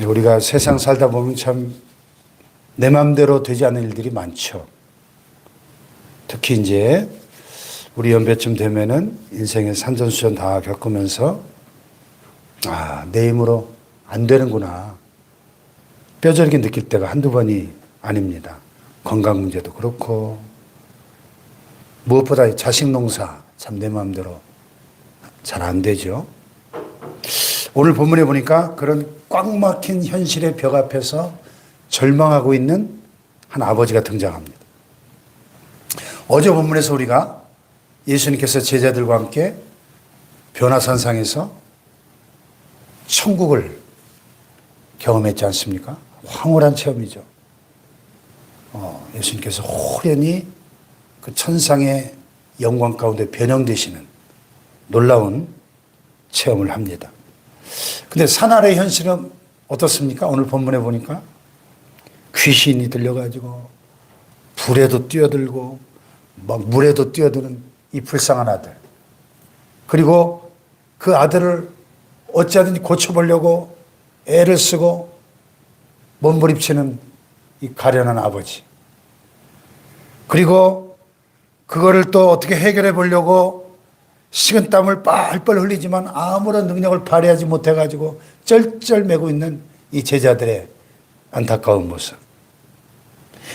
우리가 세상 살다 보면 참 내 마음대로 되지 않는 일들이 많죠. 특히 이제 우리 연배쯤 되면은 인생의 산전수전 다 겪으면서 내 힘으로 안 되는구나. 뼈저리게 느낄 때가 한두 번이 아닙니다. 건강 문제도 그렇고 무엇보다 자식 농사 참 내 마음대로 잘 안 되죠. 오늘 본문에 보니까 그런 꽉 막힌 현실의 벽 앞에서 절망하고 있는 한 아버지가 등장합니다. 어제 본문에서 우리가 예수님께서 제자들과 함께 변화산상에서 천국을 경험했지 않습니까? 황홀한 체험이죠. 예수님께서 호련히 그 천상의 영광 가운데 변형되시는 놀라운 체험을 합니다. 근데 산 아래의 현실은 어떻습니까? 오늘 본문에 보니까 귀신이 들려가지고 불에도 뛰어들고 막 물에도 뛰어드는 이 불쌍한 아들. 그리고 그 아들을 어찌하든지 고쳐보려고 애를 쓰고 몸부림치는 이 가련한 아버지. 그리고 그거를 또 어떻게 해결해 보려고 식은땀을 뻘뻘 흘리지만 아무런 능력을 발휘하지 못해가지고 쩔쩔매고 있는 이 제자들의 안타까운 모습.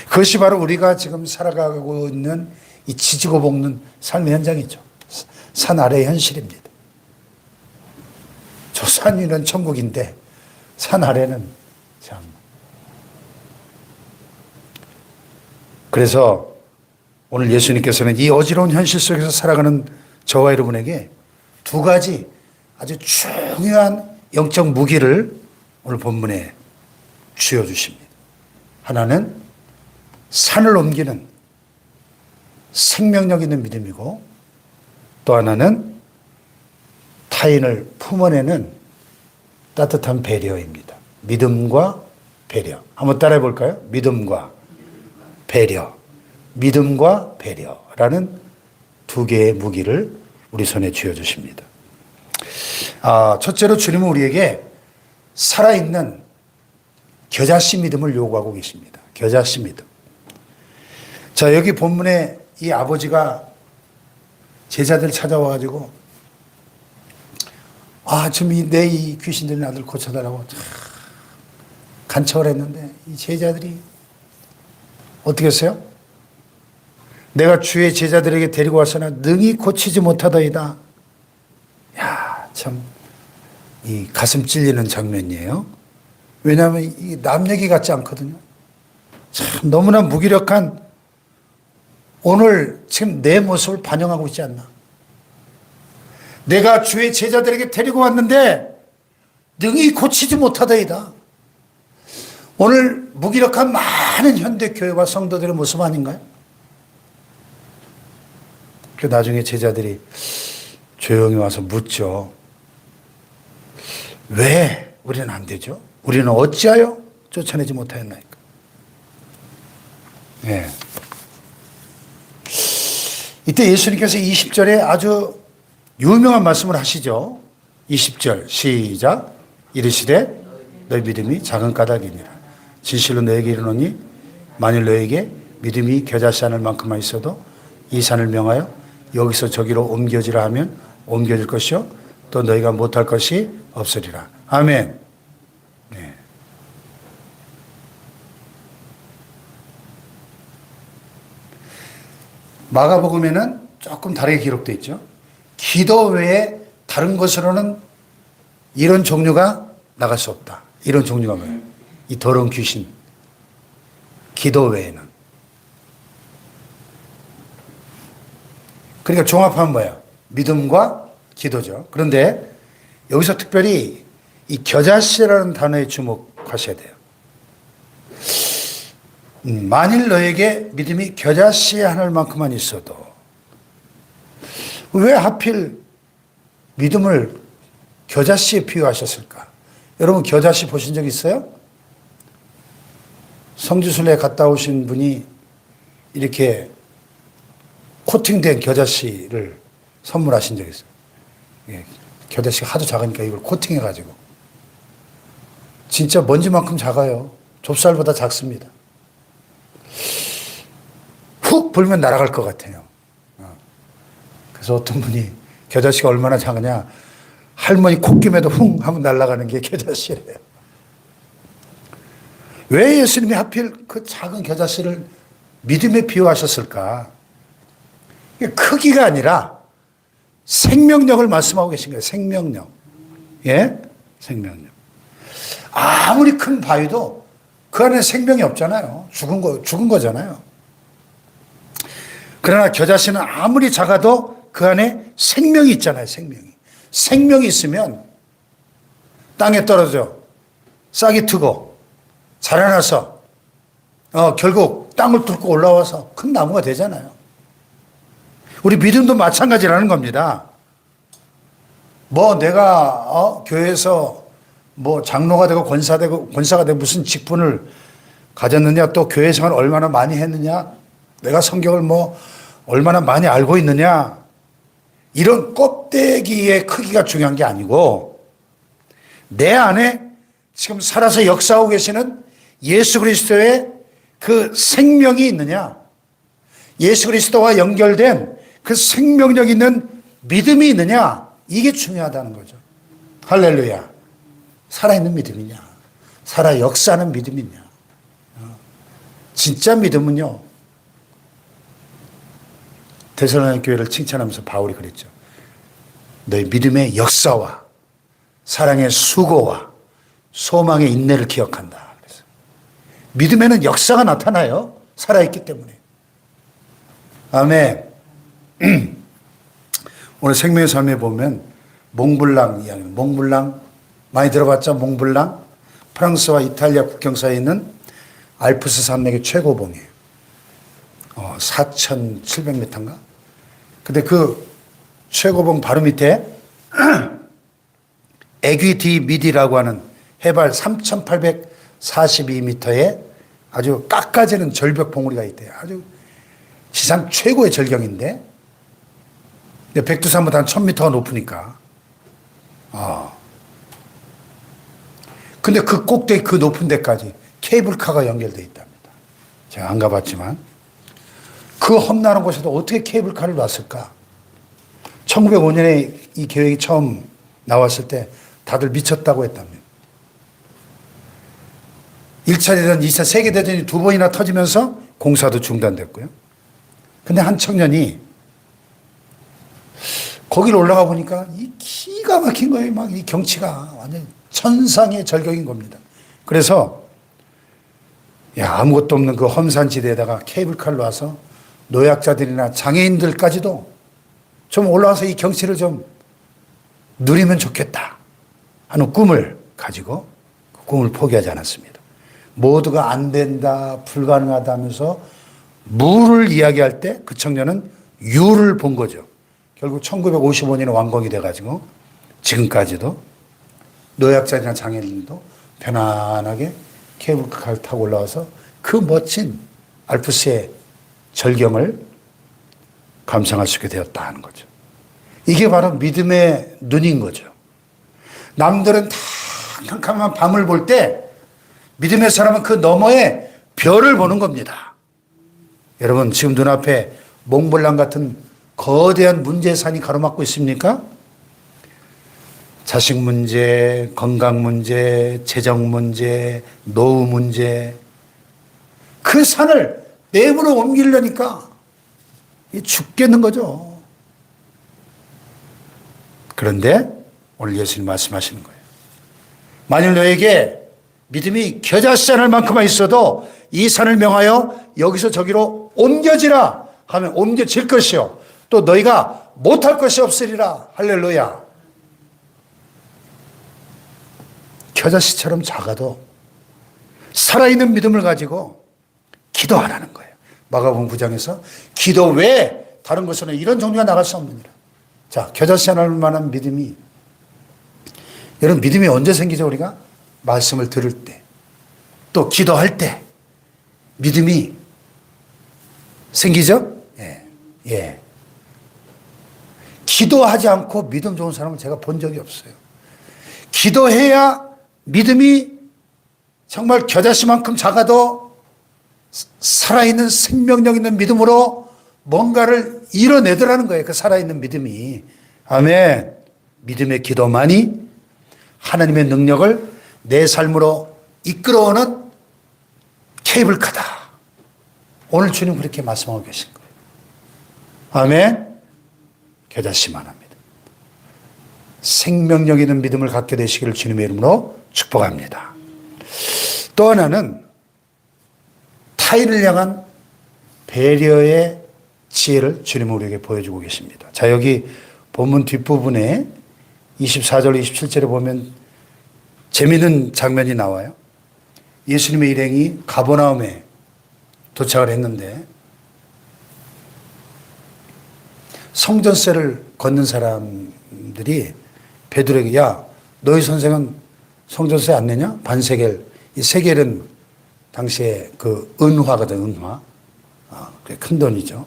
그것이 바로 우리가 지금 살아가고 있는 이 지지고 볶는 삶의 현장이죠. 산 아래의 현실입니다. 저 산 위는 천국인데 산 아래는 참. 그래서 오늘 예수님께서는 이 어지러운 현실 속에서 살아가는 저와 여러분에게 두 가지 아주 중요한 영적 무기를 오늘 본문에 쥐어주십니다. 하나는 산을 옮기는 생명력 있는 믿음이고 또 하나는 타인을 품어내는 따뜻한 배려입니다. 믿음과 배려. 한번 따라해 볼까요? 믿음과 배려. 믿음과 배려라는 두 개의 무기를 우리 손에 쥐어주십니다. 첫째로 주님은 우리에게 살아있는 겨자씨 믿음을 요구하고 계십니다. 겨자씨 믿음. 자, 여기 본문에 이 아버지가 제자들 찾아와가지고 지금 내 이 귀신 들린 아들 고쳐달라고 간청을 했는데 이 제자들이 어떻게 했어요? 내가 주의 제자들에게 데리고 와서나 능히 고치지 못하더이다. 야, 참, 이 가슴 찔리는 장면이에요. 왜냐하면 이 남 얘기 같지 않거든요. 참, 너무나 무기력한 오늘 지금 내 모습을 반영하고 있지 않나. 내가 주의 제자들에게 데리고 왔는데 능히 고치지 못하더이다. 오늘 무기력한 많은 현대교회와 성도들의 모습 아닌가요? 그 나중에 제자들이 조용히 와서 묻죠. 왜 우리는 안 되죠? 우리는 어찌하여 쫓아내지 못하였나이까? 네. 이때 예수님께서 20절에 아주 유명한 말씀을 하시죠. 20절 시작. 이르시되 너희 믿음이 작은 까닭이니라. 진실로 너에게 이르노니 만일 너에게 믿음이 겨자씨 하늘 만큼만 있어도 이 산을 명하여 여기서 저기로 옮겨지라 하면 옮겨질 것이요 또 너희가 못할 것이 없으리라. 아멘. 네. 마가복음에는 조금 다르게 기록되어 있죠. 기도 외에 다른 것으로는 이런 종류가 나갈 수 없다. 이런 종류가 뭐예요? 이 더러운 귀신. 기도 외에는. 그러니까 종합하면 뭐예요? 믿음과 기도죠. 그런데 여기서 특별히 이 겨자씨라는 단어에 주목하셔야 돼요. 만일 너에게 믿음이 겨자씨 하늘만큼만 있어도 왜 하필 믿음을 겨자씨에 비유하셨을까? 여러분 겨자씨 보신 적 있어요? 성지순례 갔다 오신 분이 이렇게 코팅된 겨자씨를 선물하신 적이 있어요. 예, 겨자씨가 하도 작으니까 이걸 코팅해가지고 진짜 먼지만큼 작아요. 좁쌀보다 작습니다. 훅 불면 날아갈 것 같아요. 그래서 어떤 분이 겨자씨가 얼마나 작으냐, 할머니 콧김에도 훅 하면 날아가는 게 겨자씨래요. 왜 예수님이 하필 그 작은 겨자씨를 믿음에 비유하셨을까? 크기가 아니라 생명력을 말씀하고 계신 거예요. 생명력. 예? 생명력. 아무리 큰 바위도 그 안에 생명이 없잖아요. 죽은 거잖아요. 그러나 겨자씨는 아무리 작아도 그 안에 생명이 있잖아요. 생명이 있으면 땅에 떨어져 싹이 트고 자라나서 결국 땅을 뚫고 올라와서 큰 나무가 되잖아요. 우리 믿음도 마찬가지라는 겁니다. 뭐 내가 교회에서 뭐 장로가 되고 권사가 되고 무슨 직분을 가졌느냐, 또 교회 생활 얼마나 많이 했느냐, 내가 성경을 뭐 얼마나 많이 알고 있느냐, 이런 껍데기의 크기가 중요한 게 아니고 내 안에 지금 살아서 역사하고 계시는 예수 그리스도의 그 생명이 있느냐, 예수 그리스도와 연결된 그 생명력 있는 믿음이 있느냐, 이게 중요하다는 거죠. 할렐루야. 살아있는 믿음이냐, 살아 역사하는 믿음이냐. 진짜 믿음은요, 데살로니가 교회를 칭찬하면서 바울이 그랬죠. 너희 믿음의 역사와 사랑의 수고와 소망의 인내를 기억한다. 그래서 믿음에는 역사가 나타나요. 살아있기 때문에. 아멘. 오늘 생명의 삶에 보면 몽블랑 이야기, 몽블랑 많이 들어봤죠? 몽블랑. 프랑스와 이탈리아 국경 사이에 있는 알프스 산맥의 최고봉이에요. 4,700m인가? 근데 그 최고봉 바로 밑에 에귀디 미디라고 하는 해발 3,842m의 아주 깎아지는 절벽 봉우리가 있대요. 아주 지상 최고의 절경인데, 백두산보다 한 1,000m가 높으니까. 근데 그 꼭대기 그 높은 데까지 케이블카가 연결되어 있답니다. 제가 안 가봤지만. 그 험난한 곳에도 어떻게 케이블카를 놨을까? 1905년에 이 계획이 처음 나왔을 때 다들 미쳤다고 했답니다. 1차 대전, 2차 세계대전이 2번이나 터지면서 공사도 중단됐고요. 근데 한 청년이 거기를 올라가 보니까 이 기가 막힌 거예요. 막 이 경치가 완전 천상의 절경인 겁니다. 그래서 아무것도 없는 그 험산지대에다가 케이블카를 놔서 노약자들이나 장애인들까지도 좀 올라와서 이 경치를 좀 누리면 좋겠다 하는 꿈을 가지고 그 꿈을 포기하지 않았습니다. 모두가 안 된다, 불가능하다 하면서 무를 이야기할 때 그 청년은 유를 본 거죠. 결국 1955년에 완공이 돼가지고 지금까지도 노약자나 장애인도 편안하게 케이블카를 타고 올라와서 그 멋진 알프스의 절경을 감상할 수 있게 되었다 하는 거죠. 이게 바로 믿음의 눈인 거죠. 남들은 다 캄캄한 밤을 볼 때 믿음의 사람은 그 너머에 별을 보는 겁니다. 여러분, 지금 눈앞에 몽블랑 같은 거대한 문제산이 가로막고 있습니까? 자식 문제, 건강 문제, 재정 문제, 노후 문제. 그 산을 내부로 옮기려니까 죽겠는 거죠. 그런데 오늘 예수님 말씀하시는 거예요. 만일 너에게 믿음이 겨자씨 하늘만큼만 있어도 이 산을 명하여 여기서 저기로 옮겨지라 하면 옮겨질 것이요, 또 너희가 못할 것이 없으리라. 할렐루야. 겨자씨처럼 작아도 살아있는 믿음을 가지고 기도하라는 거예요. 마가복음 9장에서 기도 외에 다른 것으로는 이런 종류가 나갈 수 없느니라. 자, 겨자씨 하나만한 믿음이, 여러분, 믿음이 언제 생기죠? 우리가 말씀을 들을 때, 또 기도할 때 믿음이 생기죠? 예. 기도하지 않고 믿음 좋은 사람을 제가 본 적이 없어요. 기도해야 믿음이 정말 겨자씨만큼 작아도 살아있는 생명력 있는 믿음으로 뭔가를 이뤄내더라는 거예요. 그 살아있는 믿음이. 아멘. 믿음의 기도만이 하나님의 능력을 내 삶으로 이끌어오는 케이블카다. 오늘 주님 그렇게 말씀하고 계신 거예요. 아멘. 겨자씨만 합니다. 생명력 있는 믿음을 갖게 되시기를 주님의 이름으로 축복합니다. 또 하나는 타인을 향한 배려의 지혜를 주님은 우리에게 보여주고 계십니다. 자, 여기 본문 뒷부분에 24절, 27절에 보면 재미있는 장면이 나와요. 예수님의 일행이 가버나움에 도착을 했는데 성전세를 걷는 사람들이 베드로에게 야, 너희 선생은 성전세 안 내냐? 반세겔. 이 세겔은 당시에 그 은화거든, 은화. 그게 큰 돈이죠.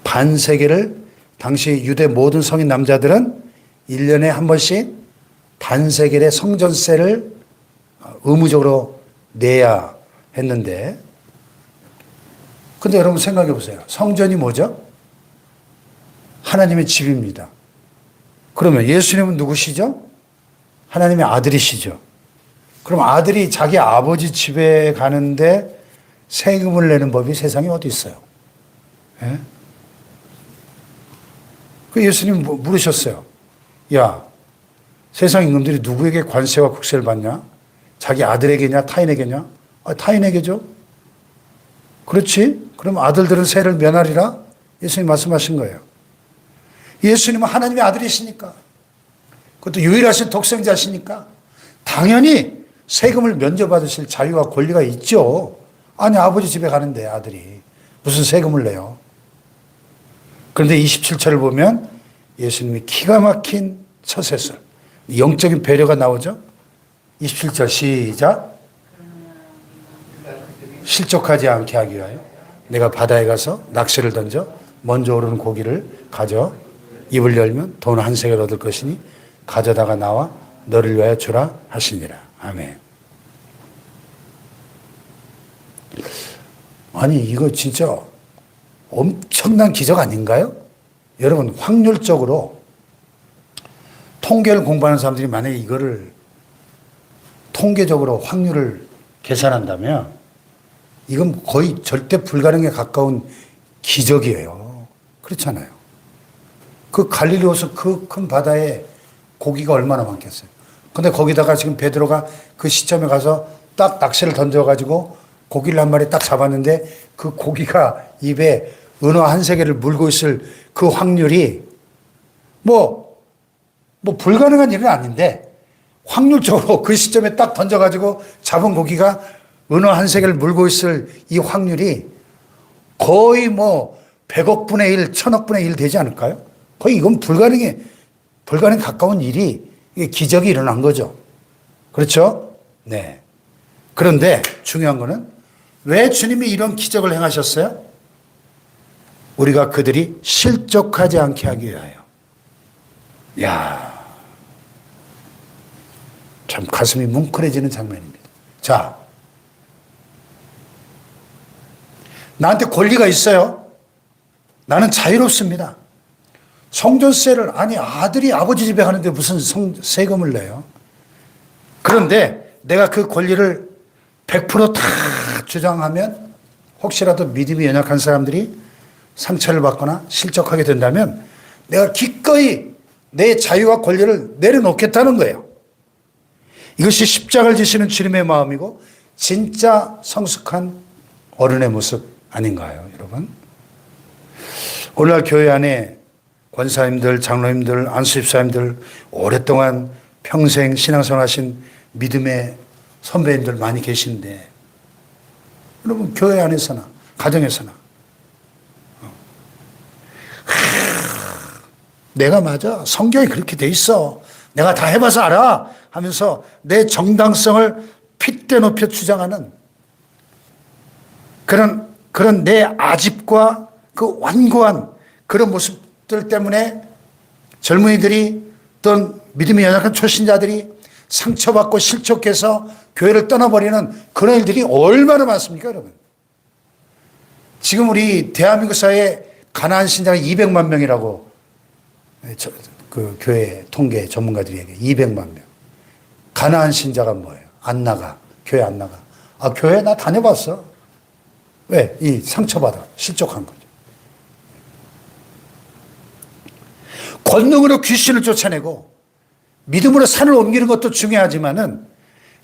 반세겔을 당시 유대 모든 성인 남자들은 1년에 한 번씩 반세겔의 성전세를 의무적으로 내야 했는데, 근데 여러분 생각해 보세요. 성전이 뭐죠? 하나님의 집입니다. 그러면 예수님은 누구시죠? 하나님의 아들이시죠. 그럼 아들이 자기 아버지 집에 가는데 세금을 내는 법이 세상에 어디 있어요? 예? 그 예수님 물으셨어요. 야, 세상 임금들이 누구에게 관세와 국세를 받냐? 자기 아들에게냐, 타인에게냐? 타인에게죠. 그렇지? 그럼 아들들은 세를 면하리라? 예수님 말씀하신 거예요. 예수님은 하나님의 아들이시니까, 그것도 유일하신 독생자시니까 당연히 세금을 면제받으실 자유와 권리가 있죠. 아니, 아버지 집에 가는데 아들이 무슨 세금을 내요? 그런데 27절을 보면 예수님이 기가 막힌 처세술, 영적인 배려가 나오죠. 27절 시작. 실족하지 않게 하기 위하여 내가 바다에 가서 낚시를 던져 먼저 오르는 고기를 가져 입을 열면 돈 한 세겔 얻을 것이니 가져다가 나와 너를 위하여 주라 하시니라. 아멘. 아니, 이거 진짜 엄청난 기적 아닌가요? 여러분, 확률적으로 통계를 공부하는 사람들이 만약에 이거를 통계적으로 확률을 계산한다면 이건 거의 절대 불가능에 가까운 기적이에요. 그렇잖아요. 그 갈릴리 호수 그 큰 바다에 고기가 얼마나 많겠어요. 근데 거기다가 지금 베드로가 그 시점에 가서 딱 낚시를 던져가지고 고기를 한 마리 딱 잡았는데 그 고기가 입에 은어 한 세개를 물고 있을 그 확률이 뭐 불가능한 일은 아닌데 확률적으로 그 시점에 딱 던져가지고 잡은 고기가 은어 한 세개를 물고 있을 이 확률이 거의 100억 분의 1, 1000억 분의 1 되지 않을까요? 거의 이건 불가능 가까운 일이 기적이 일어난 거죠. 그렇죠? 네. 그런데 중요한 거는 왜 주님이 이런 기적을 행하셨어요? 우리가 그들이 실족하지 않게 하기 위하여. 야, 참 가슴이 뭉클해지는 장면입니다. 자, 나한테 권리가 있어요. 나는 자유롭습니다. 성전세를, 아니 아들이 아버지 집에 가는데 무슨 세금을 내요? 그런데 내가 그 권리를 100% 다 주장하면 혹시라도 믿음이 연약한 사람들이 상처를 받거나 실족하게 된다면 내가 기꺼이 내 자유와 권리를 내려놓겠다는 거예요. 이것이 십자가를 지시는 주님의 마음이고 진짜 성숙한 어른의 모습 아닌가요, 여러분? 오늘날 교회 안에 권사님들, 장로님들, 안수집사님들, 오랫동안 평생 신앙생활 하신 믿음의 선배님들 많이 계신데 여러분 교회 안에서나 가정에서나 내가 맞아, 성경이 그렇게 돼 있어, 내가 다 해봐서 알아 하면서 내 정당성을 핏대 높여 주장하는 그런 내 아집과 그 완고한 그런 모습들 때문에 젊은이들이, 어떤 믿음이 연약한 초신자들이 상처받고 실족해서 교회를 떠나버리는 그런 일들이 얼마나 많습니까, 여러분? 지금 우리 대한민국 사회에 가난한 신자가 200만 명이라고 그 교회 통계 전문가들이 얘기해요. 200만 명. 가난한 신자가 뭐예요? 안 나가. 교회 안 나가. 아, 교회 나 다녀봤어. 왜? 이 상처받아. 실족한 거죠. 권능으로 귀신을 쫓아내고 믿음으로 산을 옮기는 것도 중요하지만은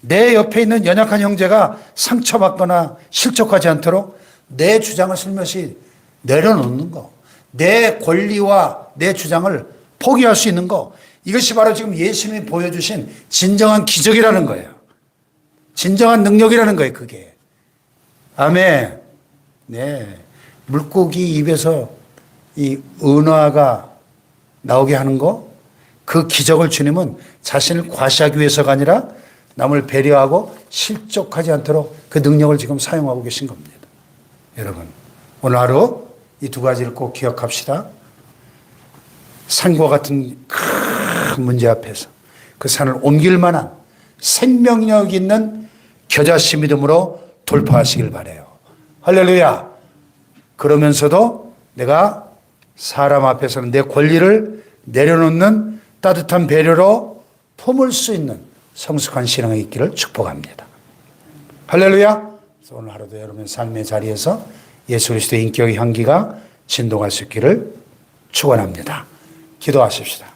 내 옆에 있는 연약한 형제가 상처받거나 실족하지 않도록 내 주장을 슬며시 내려놓는 거, 내 권리와 내 주장을 포기할 수 있는 거, 이것이 바로 지금 예수님이 보여주신 진정한 기적이라는 거예요. 진정한 능력이라는 거예요, 그게. 아멘. 네. 물고기 입에서 이 은화가 나오게 하는 거, 그 기적을 주님은 자신을 과시하기 위해서가 아니라 남을 배려하고 실족하지 않도록 그 능력을 지금 사용하고 계신 겁니다. 여러분, 오늘 하루 이 두 가지를 꼭 기억합시다. 산과 같은 큰 문제 앞에서 그 산을 옮길 만한 생명력 있는 겨자씨 믿음으로 돌파하시길 바라요. 할렐루야. 그러면서도 내가 사람 앞에서는 내 권리를 내려놓는 따뜻한 배려로 품을 수 있는 성숙한 신앙이 있기를 축복합니다. 할렐루야. 그래서 오늘 하루도 여러분 삶의 자리에서 예수 그리스도의 인격의 향기가 진동할 수 있기를 축원합니다. 기도하십시다.